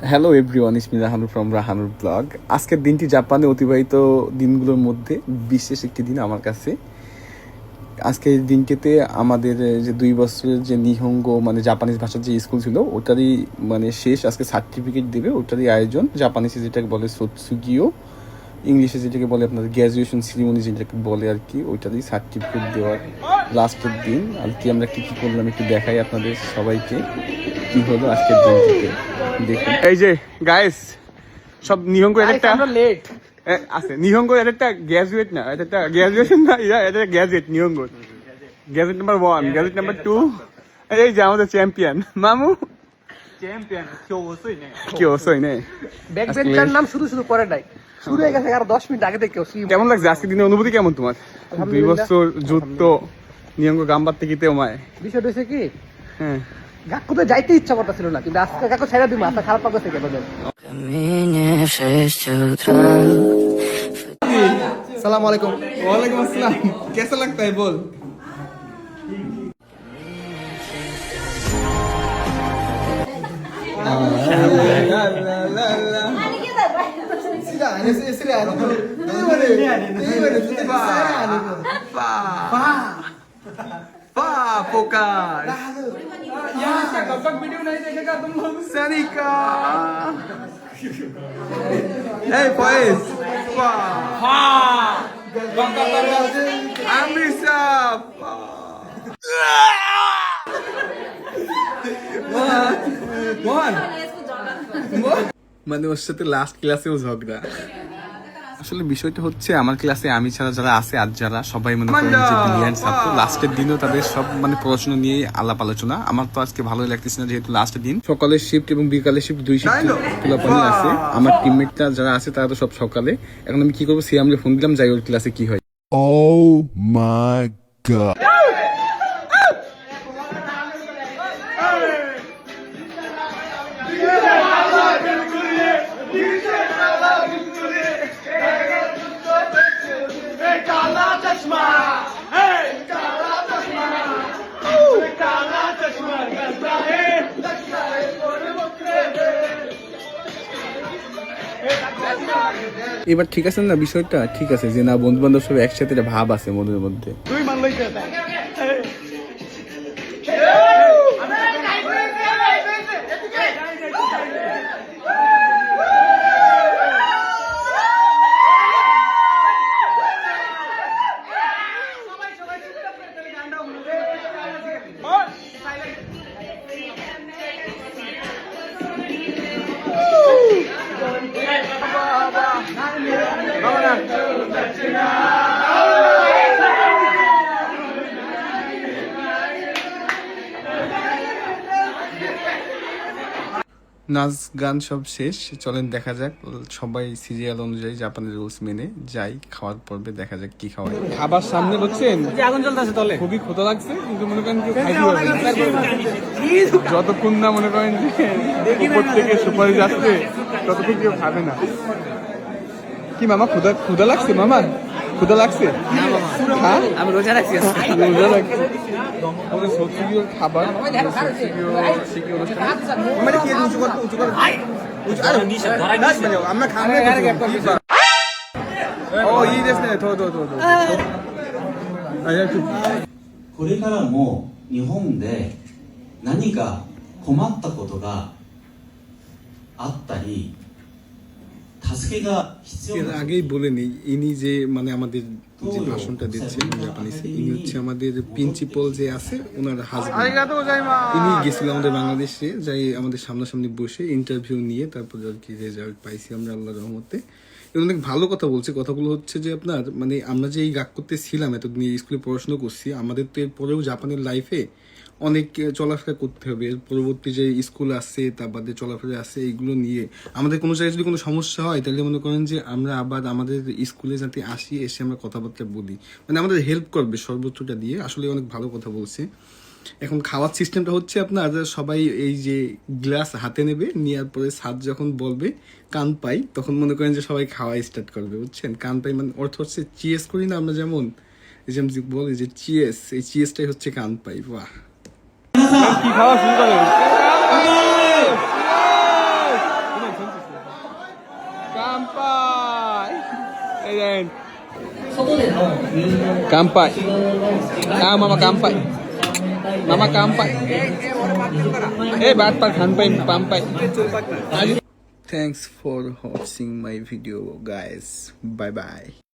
Hello everyone, it's me Rahanur from Rahanur blog. আজকের দিনটি জাপানে অতিবাহিত দিনগুলোর মধ্যে বিশেষ একটি দিন আমার কাছে। আজকের দিনটিতে আমাদের যে 2 বছরের যে নিহঙ্গো মানে জাপানিজ ভাষার যে স্কুল ছিল ওটারই মানে শেষ, আজকে সার্টিফিকেট দেবে, ওটারই আয়োজন। জাপানিজে যেটাকে বলে সোৎসুগিও, ইংলিশে যেটাকে বলে আপনার গ্র্যাজুয়েশন সেরিমনি যেটাকে বলে আর কি, ওইটারই সার্টিফিকেট দেওয়ার লাস্টের দিন আর কি। আমরা কী কী করলাম একটু দেখাই আপনাদের সবাইকে কি হলো আজকের দিনটিতে। দেখুন এই যে গাইস, সব নিহঙ্গ একটা লেট আছে। নিহঙ্গ একটা গ্র্যাজুয়েট না, এটা গ্র্যাজুয়েশন না, এটা graduate. নিহঙ্গ graduate number 1, graduate number 2। এই যে আমাদের চ্যাম্পিয়ন মামু, চ্যাম্পিয়ন কেউ সই নেই। ব্যাকবেঞ্চার নাম শুধু পরে নাই, শুরু হয়ে গেছে আর 10 মিনিট আগে থেকে। কেমন লাগছে আজকের দিনের অনুভূতি? কেমন তোমার? 2 বছর যুদ্ধ নিহঙ্গ গাম্বার থেকে তেমায় বিষয় হয়েছে কি, হ্যাঁ কাকু তো যাইতে ইচ্ছা করতেছিল না, কিন্তু আজকে কাকু ছেড়ে দিই, মাথা খারাপ পাবে থেকে বলেন। সালাম আলাইকুম। ওয়ালাইকুম আসসালাম। कैसा लगता है बोल? Hey boys, মানে ওর সাথে লাস্ট ক্লাসেও ঝগড়া। আসলে বিষয়টা হচ্ছে আমার ক্লাসে আমি ছাড়া যারা আছে আর যারা সবাই মনে করেন যে ব্রিলিয়ান্ট ছাত্র। লাস্টের দিনও তাদের সব মানে পড়াশোনা নিয়ে আলাপ আলোচনা। আমার তো আজকে ভালোই লাগতেছে না, যেহেতু লাস্টের দিন। সকালের শিফট এবং বিকালের শিফট 2 শিফট খোলাপানি আছে। আমার টিমমেটরা যারা আছে তারা তো সব সকালে। এখন আমি কি করবো, সিয়ামকে ফোন দিলাম, যাই ওর ক্লাসে কি হয়। Oh my god. এবার ঠিক আছে না, বিষয়টা ঠিক আছে যে না, বন্ধু বান্ধব সব একসাথে একটা ভাব আছে মনের মধ্যে। নাচ গান সব শেষ, চলেন দেখা যাক। সবাই সিরিয়াল অনুযায়ী জাপানের রুলস মেনে যাই, খাওয়ার পর্বে দেখা যাক কি খাওয়াই। খাবার সামনে হচ্ছেন, আগুন জ্বলতেছে তলে, খুবই ক্ষুধা লাগছে, কিন্তু মনে করেন কেউ খাইতে পারবে না। যতক্ষণ না মনে করেন উপর থেকে সুপারিশ আসছে ততক্ষণ কেউ খাবে না। কি মামা, ক্ষুধা লাগছে? মামা ক্ষুধা লাগছে? হ্যাঁ আমি রোজা রাখছি, রোজা রাখছি। আমাদের সত্যিও খাবারこれからも日本で何か困ったことがあったり助けが必要な時 আগেই বলে নেই, ইনি যে মানে আমাদের যে ভাষণটা দিচ্ছেন জাপানিসে, ইনি হচ্ছে আমাদের প্রিন্সিপাল যে আছে ওনার হাজবেন্ড। ইনি গেছিল আমাদের বাংলাদেশে, যাই আমাদের সামনাসামনি বসে ইন্টারভিউ নিয়ে তারপর আর কি রেজাল্ট পাইছি আমরা আল্লাহর রহমতে। অনেক ভালো কথা বলছে। কথাগুলো হচ্ছে যে আপনার মানে আমরা যে এই গাক করতে ছিলাম এতদিন স্কুলে পড়াশোনা করছি, আমাদের তো এরপরেও জাপানের লাইফে অনেক চলাফেরা করতে হবে। এর পরবর্তী যে স্কুল আছে তার বাদে চলাফেরা আছে, এইগুলো নিয়ে আমাদের কোনো জায়গায় যদি কোনো সমস্যা হয় তাহলে মনে করেন যে আমরা আবার আমাদের স্কুলে যাতে আসি, এসে আমরা কথাবার্তা বলি, মানে আমাদের হেল্প করবে সর্বোচ্চটা দিয়ে। আসলে অনেক ভালো কথা বলছে। এখন খাওয়ার সিস্টেমটা হচ্ছে আপনার সবাই এই যে গ্লাস হাতে নেবে, নেওয়ার পরে স্যার যখন বলবে কান পাই, তখন মনে করেন যে সবাই খাওয়া স্টার্ট করবে, বুঝছেন? কান পাই মানে অর্থ হচ্ছে চিয়েস করি না আমরা, যেমন এই যে বলি যে চিয়েস, এই চিয়েসটাই হচ্ছে কান পাই। বাহ, কি খাওয়া শুরু করেন। Kampai. Ah, mama kampai. Mama kampai. Baat par khan pai pampai. Thanks for watching my video, guys. Bye bye.